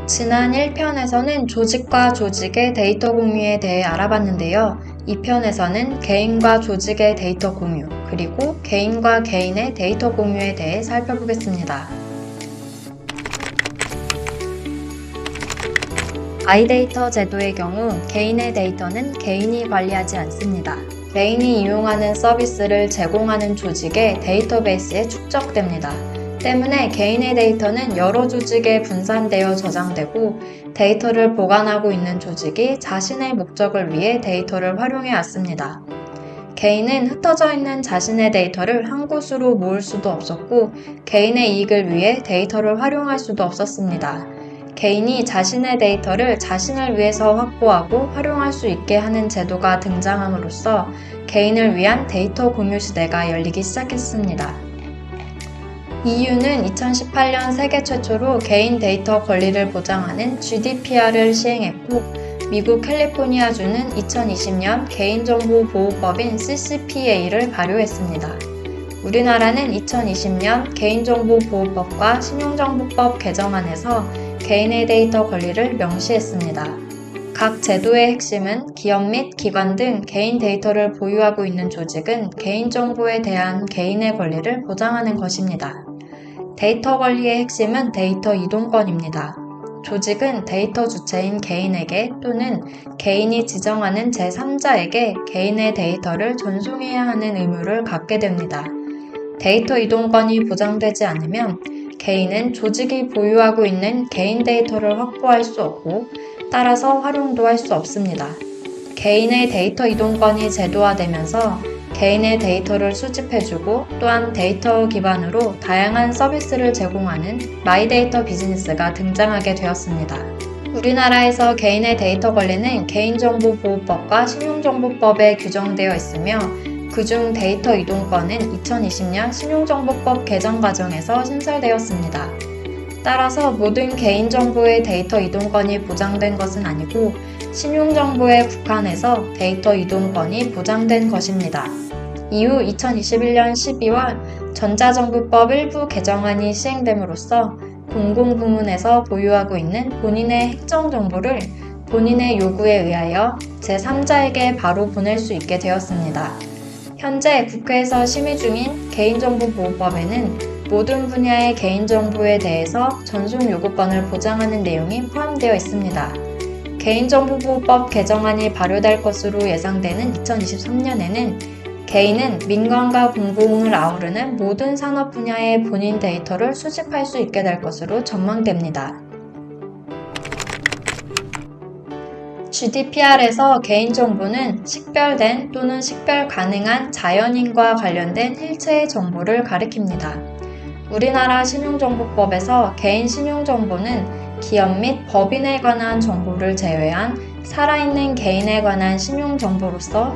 지난 1편에서는 조직과 조직의 데이터 공유에 대해 알아봤는데요. 2편에서는 개인과 조직의 데이터 공유, 그리고 개인과 개인의 데이터 공유에 대해 살펴보겠습니다. 아이데이터 제도의 경우 개인의 데이터는 개인이 관리하지 않습니다. 개인이 이용하는 서비스를 제공하는 조직의 데이터베이스에 축적됩니다. 때문에 개인의 데이터는 여러 조직에 분산되어 저장되고 데이터를 보관하고 있는 조직이 자신의 목적을 위해 데이터를 활용해 왔습니다. 개인은 흩어져 있는 자신의 데이터를 한 곳으로 모을 수도 없었고 개인의 이익을 위해 데이터를 활용할 수도 없었습니다. 개인이 자신의 데이터를 자신을 위해서 확보하고 활용할 수 있게 하는 제도가 등장함으로써 개인을 위한 데이터 공유 시대가 열리기 시작했습니다. EU는 2018년 세계 최초로 개인 데이터 권리를 보장하는 GDPR을 시행했고 미국 캘리포니아주는 2020년 개인정보보호법인 CCPA를 발효했습니다. 우리나라는 2020년 개인정보보호법과 신용정보법 개정안에서 개인의 데이터 권리를 명시했습니다. 각 제도의 핵심은 기업 및 기관 등 개인 데이터를 보유하고 있는 조직은 개인정보에 대한 개인의 권리를 보장하는 것입니다. 데이터 권리의 핵심은 데이터 이동권입니다. 조직은 데이터 주체인 개인에게 또는 개인이 지정하는 제3자에게 개인의 데이터를 전송해야 하는 의무를 갖게 됩니다. 데이터 이동권이 보장되지 않으면 개인은 조직이 보유하고 있는 개인 데이터를 확보할 수 없고 따라서 활용도 할 수 없습니다. 개인의 데이터 이동권이 제도화되면서 개인의 데이터를 수집해주고 또한 데이터 기반으로 다양한 서비스를 제공하는 마이데이터 비즈니스가 등장하게 되었습니다. 우리나라에서 개인의 데이터 관리는 개인정보보호법과 신용정보법에 규정되어 있으며 그중 데이터 이동권은 2020년 신용정보법 개정 과정에서 신설되었습니다. 따라서 모든 개인정보의 데이터 이동권이 보장된 것은 아니고 신용정보에 국한해서 데이터 이동권이 보장된 것입니다. 이후 2021년 12월 전자정보법 일부 개정안이 시행됨으로써 공공부문에서 보유하고 있는 본인의 핵정 정보를 본인의 요구에 의하여 제3자에게 바로 보낼 수 있게 되었습니다. 현재 국회에서 심의 중인 개인정보보호법에는 모든 분야의 개인정보에 대해서 전송 요구권을 보장하는 내용이 포함되어 있습니다. 개인정보보호법 개정안이 발효될 것으로 예상되는 2023년에는 개인은 민간과 공공을 아우르는 모든 산업 분야의 본인 데이터를 수집할 수 있게 될 것으로 전망됩니다. GDPR에서 개인정보는 식별된 또는 식별 가능한 자연인과 관련된 일체의 정보를 가리킵니다. 우리나라 신용정보법에서 개인 신용정보는 기업 및 법인에 관한 정보를 제외한 살아있는 개인에 관한 신용정보로서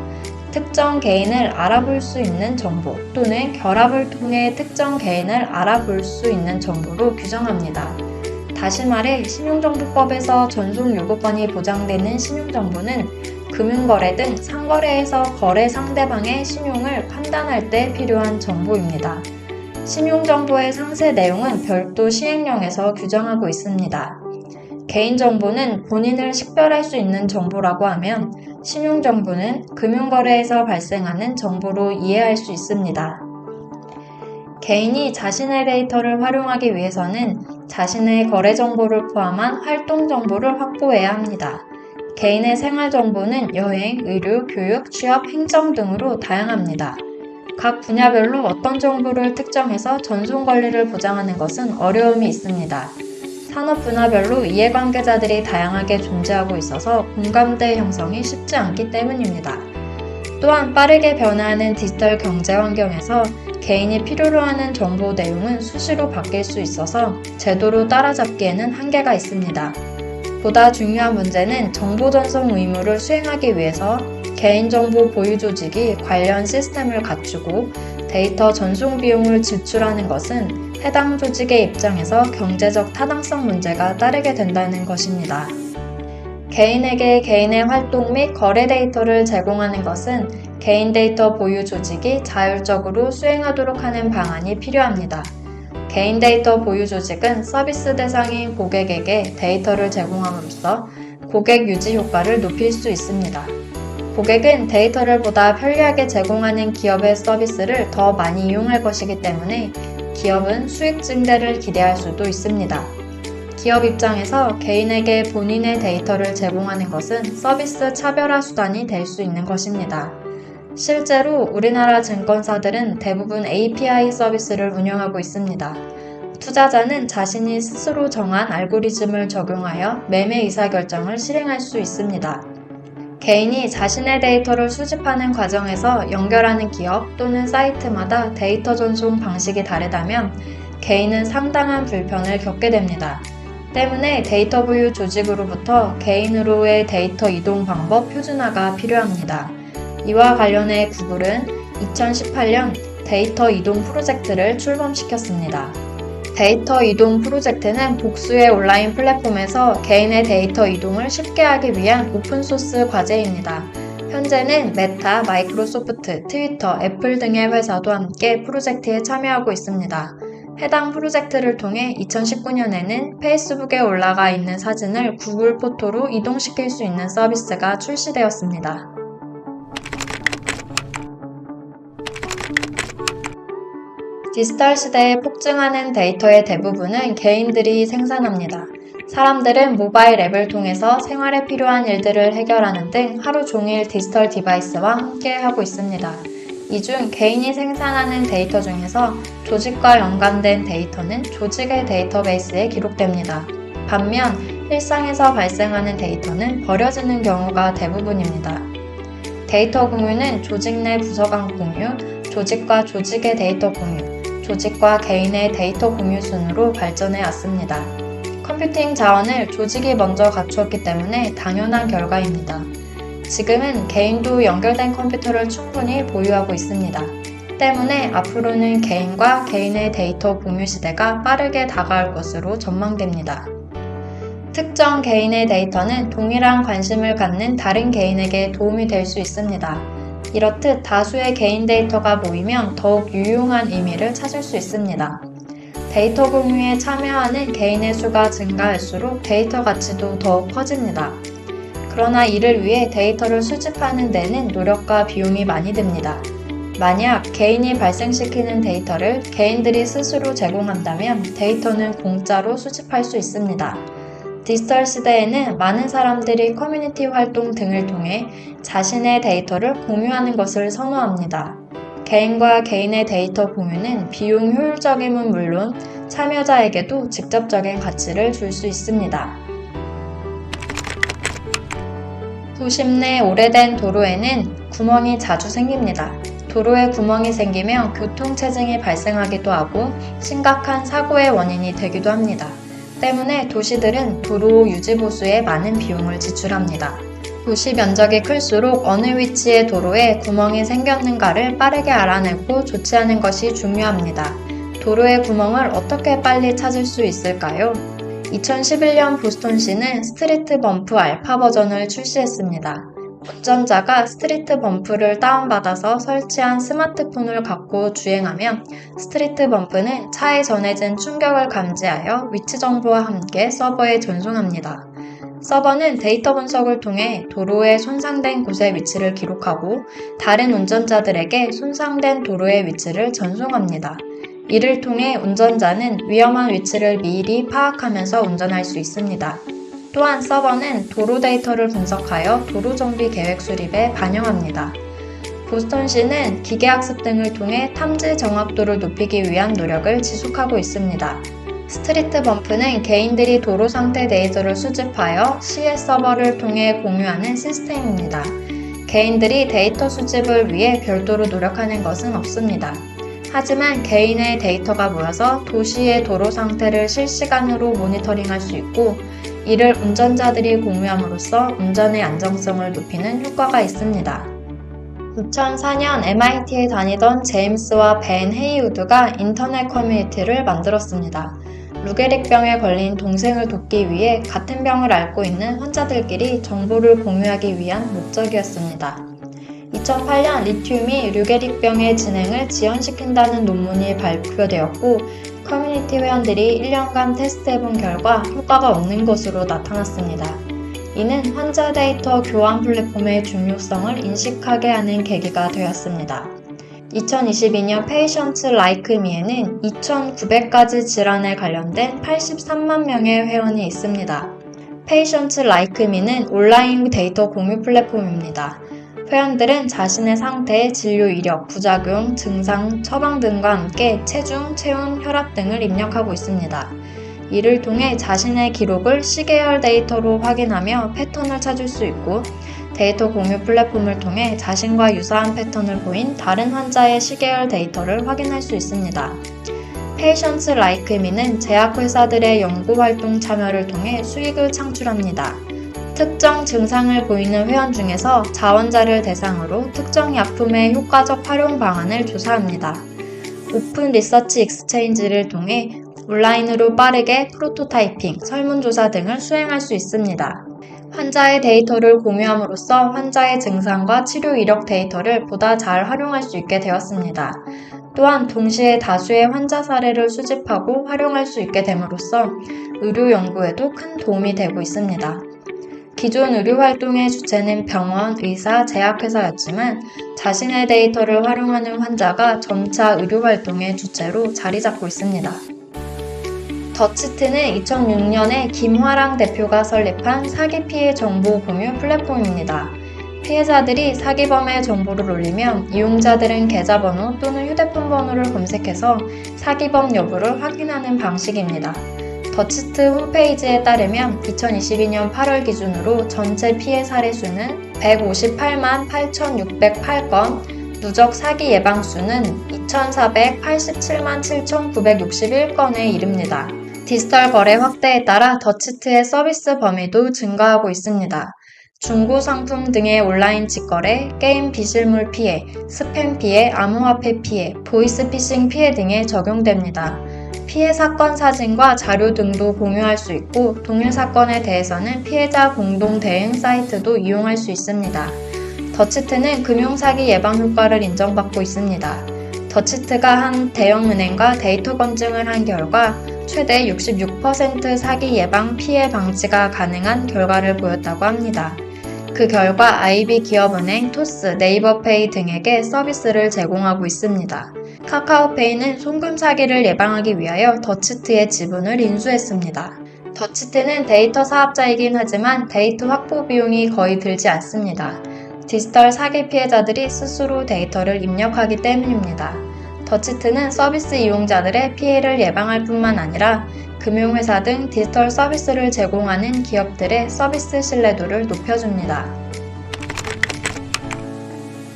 특정 개인을 알아볼 수 있는 정보 또는 결합을 통해 특정 개인을 알아볼 수 있는 정보로 규정합니다. 다시 말해 신용정보법에서 전송 요구권이 보장되는 신용정보는 금융거래 등 상거래에서 거래 상대방의 신용을 판단할 때 필요한 정보입니다. 신용정보의 상세 내용은 별도 시행령에서 규정하고 있습니다. 개인정보는 본인을 식별할 수 있는 정보라고 하면 신용정보는 금융거래에서 발생하는 정보로 이해할 수 있습니다. 개인이 자신의 데이터를 활용하기 위해서는 자신의 거래 정보를 포함한 활동 정보를 확보해야 합니다. 개인의 생활 정보는 여행, 의료, 교육, 취업, 행정 등으로 다양합니다. 각 분야별로 어떤 정보를 특정해서 전송 권리를 보장하는 것은 어려움이 있습니다. 산업 분야별로 이해관계자들이 다양하게 존재하고 있어서 공감대 형성이 쉽지 않기 때문입니다. 또한 빠르게 변화하는 디지털 경제 환경에서 개인이 필요로 하는 정보 내용은 수시로 바뀔 수 있어서 제도로 따라잡기에는 한계가 있습니다. 보다 중요한 문제는 정보 전송 의무를 수행하기 위해서 개인정보 보유 조직이 관련 시스템을 갖추고 데이터 전송 비용을 지출하는 것은 해당 조직의 입장에서 경제적 타당성 문제가 따르게 된다는 것입니다. 개인에게 개인의 활동 및 거래 데이터를 제공하는 것은 개인 데이터 보유 조직이 자율적으로 수행하도록 하는 방안이 필요합니다. 개인 데이터 보유 조직은 서비스 대상인 고객에게 데이터를 제공함으로써 고객 유지 효과를 높일 수 있습니다. 고객은 데이터를 보다 편리하게 제공하는 기업의 서비스를 더 많이 이용할 것이기 때문에 기업은 수익 증대를 기대할 수도 있습니다. 기업 입장에서 개인에게 본인의 데이터를 제공하는 것은 서비스 차별화 수단이 될 수 있는 것입니다. 실제로 우리나라 증권사들은 대부분 API 서비스를 운영하고 있습니다. 투자자는 자신이 스스로 정한 알고리즘을 적용하여 매매 의사결정을 실행할 수 있습니다. 개인이 자신의 데이터를 수집하는 과정에서 연결하는 기업 또는 사이트마다 데이터 전송 방식이 다르다면 개인은 상당한 불편을 겪게 됩니다. 때문에 데이터 보유 조직으로부터 개인으로의 데이터 이동 방법 표준화가 필요합니다. 이와 관련해 구글은 2018년 데이터 이동 프로젝트를 출범시켰습니다. 데이터 이동 프로젝트는 복수의 온라인 플랫폼에서 개인의 데이터 이동을 쉽게 하기 위한 오픈소스 과제입니다. 현재는 메타, 마이크로소프트, 트위터, 애플 등의 회사도 함께 프로젝트에 참여하고 있습니다. 해당 프로젝트를 통해 2019년에는 페이스북에 올라가 있는 사진을 구글 포토로 이동시킬 수 있는 서비스가 출시되었습니다. 디지털 시대에 폭증하는 데이터의 대부분은 개인들이 생산합니다. 사람들은 모바일 앱을 통해서 생활에 필요한 일들을 해결하는 등 하루 종일 디지털 디바이스와 함께 하고 있습니다. 이 중 개인이 생산하는 데이터 중에서 조직과 연관된 데이터는 조직의 데이터베이스에 기록됩니다. 반면 일상에서 발생하는 데이터는 버려지는 경우가 대부분입니다. 데이터 공유는 조직 내 부서 간 공유, 조직과 조직의 데이터 공유, 조직과 개인의 데이터 공유 순으로 발전해 왔습니다. 컴퓨팅 자원을 조직이 먼저 갖추었기 때문에 당연한 결과입니다. 지금은 개인도 연결된 컴퓨터를 충분히 보유하고 있습니다. 때문에 앞으로는 개인과 개인의 데이터 공유 시대가 빠르게 다가올 것으로 전망됩니다. 특정 개인의 데이터는 동일한 관심을 갖는 다른 개인에게 도움이 될 수 있습니다. 이렇듯 다수의 개인 데이터가 모이면 더욱 유용한 의미를 찾을 수 있습니다. 데이터 공유에 참여하는 개인의 수가 증가할수록 데이터 가치도 더욱 커집니다. 그러나 이를 위해 데이터를 수집하는 데는 노력과 비용이 많이 듭니다. 만약 개인이 발생시키는 데이터를 개인들이 스스로 제공한다면 데이터는 공짜로 수집할 수 있습니다. 디지털 시대에는 많은 사람들이 커뮤니티 활동 등을 통해 자신의 데이터를 공유하는 것을 선호합니다. 개인과 개인의 데이터 공유는 비용 효율적임은 물론 참여자에게도 직접적인 가치를 줄 수 있습니다. 도심 내 오래된 도로에는 구멍이 자주 생깁니다. 도로에 구멍이 생기면 교통체증이 발생하기도 하고 심각한 사고의 원인이 되기도 합니다. 때문에 도시들은 도로 유지 보수에 많은 비용을 지출합니다. 도시 면적이 클수록 어느 위치의 도로에 구멍이 생겼는가를 빠르게 알아내고 조치하는 것이 중요합니다. 도로의 구멍을 어떻게 빨리 찾을 수 있을까요? 2011년 보스턴시는 스트리트 범프 알파 버전을 출시했습니다. 운전자가 스트리트 범프를 다운받아서 설치한 스마트폰을 갖고 주행하면 스트리트 범프는 차에 전해진 충격을 감지하여 위치 정보와 함께 서버에 전송합니다. 서버는 데이터 분석을 통해 도로의 손상된 곳의 위치를 기록하고 다른 운전자들에게 손상된 도로의 위치를 전송합니다. 이를 통해 운전자는 위험한 위치를 미리 파악하면서 운전할 수 있습니다. 또한 서버는 도로 데이터를 분석하여 도로 정비 계획 수립에 반영합니다. 보스턴시는 기계학습 등을 통해 탐지 정확도를 높이기 위한 노력을 지속하고 있습니다. 스트리트 범프는 개인들이 도로 상태 데이터를 수집하여 시외 서버를 통해 공유하는 시스템입니다. 개인들이 데이터 수집을 위해 별도로 노력하는 것은 없습니다. 하지만 개인의 데이터가 모여서 도시의 도로 상태를 실시간으로 모니터링할 수 있고 이를 운전자들이 공유함으로써 운전의 안정성을 높이는 효과가 있습니다. 2004년 MIT에 다니던 제임스와 벤 헤이우드가 인터넷 커뮤니티를 만들었습니다. 루게릭병에 걸린 동생을 돕기 위해 같은 병을 앓고 있는 환자들끼리 정보를 공유하기 위한 목적이었습니다. 2008년 리튬이 루게릭병의 진행을 지연시킨다는 논문이 발표되었고 커뮤니티 회원들이 1년간 테스트해본 결과 효과가 없는 것으로 나타났습니다. 이는 환자 데이터 교환 플랫폼의 중요성을 인식하게 하는 계기가 되었습니다. 2022년 Patients Like Me에는 2,900가지 질환에 관련된 83만 명의 회원이 있습니다. Patients Like Me는 온라인 데이터 공유 플랫폼입니다. 회원들은 자신의 상태, 진료 이력, 부작용, 증상, 처방 등과 함께 체중, 체온, 혈압 등을 입력하고 있습니다. 이를 통해 자신의 기록을 시계열 데이터로 확인하며 패턴을 찾을 수 있고 데이터 공유 플랫폼을 통해 자신과 유사한 패턴을 보인 다른 환자의 시계열 데이터를 확인할 수 있습니다. Patients Like Me는 제약회사들의 연구활동 참여를 통해 수익을 창출합니다. 특정 증상을 보이는 회원 중에서 자원자를 대상으로 특정 약품의 효과적 활용 방안을 조사합니다. 오픈 리서치 익스체인지를 통해 온라인으로 빠르게 프로토타이핑, 설문조사 등을 수행할 수 있습니다. 환자의 데이터를 공유함으로써 환자의 증상과 치료 이력 데이터를 보다 잘 활용할 수 있게 되었습니다. 또한 동시에 다수의 환자 사례를 수집하고 활용할 수 있게 됨으로써 의료 연구에도 큰 도움이 되고 있습니다. 기존 의료활동의 주체는 병원, 의사, 제약회사였지만 자신의 데이터를 활용하는 환자가 점차 의료활동의 주체로 자리 잡고 있습니다. 더치트는 2006년에 김화랑 대표가 설립한 사기 피해 정보 공유 플랫폼입니다. 피해자들이 사기범의 정보를 올리면 이용자들은 계좌번호 또는 휴대폰 번호를 검색해서 사기범 여부를 확인하는 방식입니다. 더치트 홈페이지에 따르면 2022년 8월 기준으로 전체 피해 사례 수는 158만 8,608건, 누적 사기 예방 수는 2,487만 7,961건에 이릅니다. 디지털 거래 확대에 따라 더치트의 서비스 범위도 증가하고 있습니다. 중고 상품 등의 온라인 직거래, 게임 비실물 피해, 스팸 피해, 암호화폐 피해, 보이스피싱 피해 등에 적용됩니다. 피해 사건 사진과 자료 등도 공유할 수 있고 동일 사건에 대해서는 피해자 공동 대응 사이트도 이용할 수 있습니다. 더치트는 금융사기 예방 효과를 인정받고 있습니다. 더치트가 한 대형은행과 데이터 검증을 한 결과 최대 66% 사기 예방 피해 방지가 가능한 결과를 보였다고 합니다. 그 결과 IB기업은행, 토스, 네이버페이 등에게 서비스를 제공하고 있습니다. 카카오페이는 송금 사기를 예방하기 위하여 더치트의 지분을 인수했습니다. 더치트는 데이터 사업자이긴 하지만 데이터 확보 비용이 거의 들지 않습니다. 디지털 사기 피해자들이 스스로 데이터를 입력하기 때문입니다. 더치트는 서비스 이용자들의 피해를 예방할 뿐만 아니라 금융회사 등 디지털 서비스를 제공하는 기업들의 서비스 신뢰도를 높여줍니다.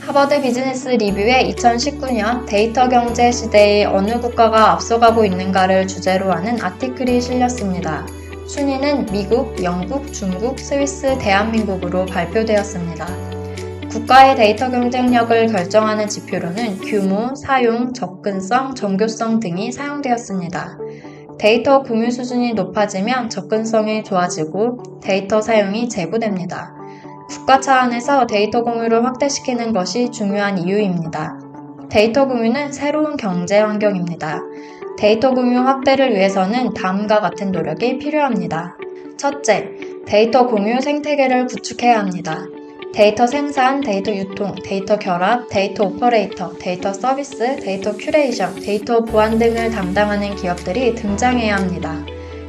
하버드 비즈니스 리뷰의 2019년 데이터 경제 시대의 어느 국가가 앞서가고 있는가를 주제로 하는 아티클이 실렸습니다. 순위는 미국, 영국, 중국, 스위스, 대한민국으로 발표되었습니다. 국가의 데이터 경쟁력을 결정하는 지표로는 규모, 사용, 접근성, 정교성 등이 사용되었습니다. 데이터 공유 수준이 높아지면 접근성이 좋아지고 데이터 사용이 제고됩니다. 국가 차원에서 데이터 공유를 확대시키는 것이 중요한 이유입니다. 데이터 공유는 새로운 경제 환경입니다. 데이터 공유 확대를 위해서는 다음과 같은 노력이 필요합니다. 첫째, 데이터 공유 생태계를 구축해야 합니다. 데이터 생산, 데이터 유통, 데이터 결합, 데이터 오퍼레이터, 데이터 서비스, 데이터 큐레이션, 데이터 보안 등을 담당하는 기업들이 등장해야 합니다.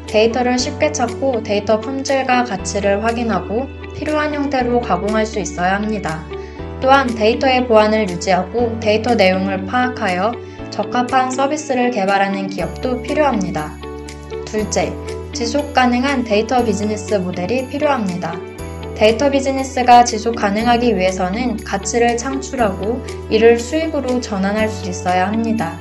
데이터를 쉽게 찾고 데이터 품질과 가치를 확인하고 필요한 형태로 가공할 수 있어야 합니다. 또한 데이터의 보안을 유지하고 데이터 내용을 파악하여 적합한 서비스를 개발하는 기업도 필요합니다. 둘째, 지속 가능한 데이터 비즈니스 모델이 필요합니다. 데이터 비즈니스가 지속 가능하기 위해서는 가치를 창출하고 이를 수익으로 전환할 수 있어야 합니다.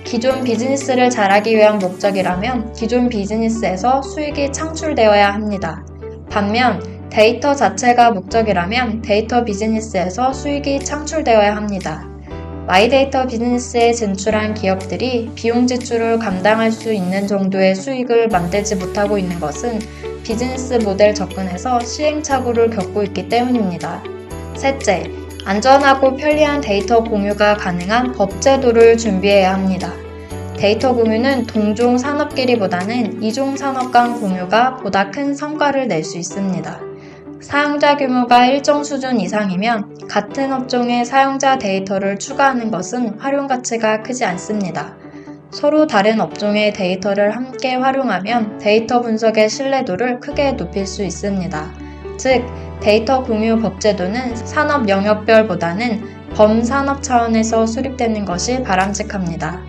기존 비즈니스를 잘하기 위한 목적이라면 기존 비즈니스에서 수익이 창출되어야 합니다. 반면 데이터 자체가 목적이라면 데이터 비즈니스에서 수익이 창출되어야 합니다. 마이데이터 비즈니스에 진출한 기업들이 비용 지출을 감당할 수 있는 정도의 수익을 만들지 못하고 있는 것은 비즈니스 모델 접근에서 시행착오를 겪고 있기 때문입니다. 셋째, 안전하고 편리한 데이터 공유가 가능한 법 제도를 준비해야 합니다. 데이터 공유는 동종 산업끼리보다는 이종 산업 간 공유가 보다 큰 성과를 낼 수 있습니다. 사용자 규모가 일정 수준 이상이면 같은 업종의 사용자 데이터를 추가하는 것은 활용 가치가 크지 않습니다. 서로 다른 업종의 데이터를 함께 활용하면 데이터 분석의 신뢰도를 크게 높일 수 있습니다. 즉, 데이터 공유 법제도는 산업 영역별보다는 범산업 차원에서 수립되는 것이 바람직합니다.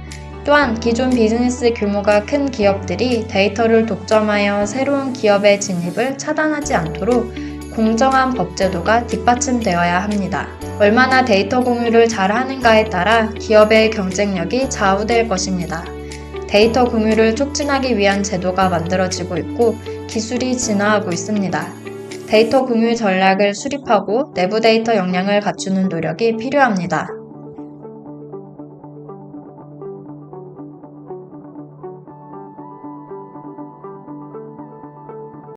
또한 기존 비즈니스 규모가 큰 기업들이 데이터를 독점하여 새로운 기업의 진입을 차단하지 않도록 공정한 법제도가 뒷받침되어야 합니다. 얼마나 데이터 공유를 잘 하는가에 따라 기업의 경쟁력이 좌우될 것입니다. 데이터 공유를 촉진하기 위한 제도가 만들어지고 있고 기술이 진화하고 있습니다. 데이터 공유 전략을 수립하고 내부 데이터 역량을 갖추는 노력이 필요합니다.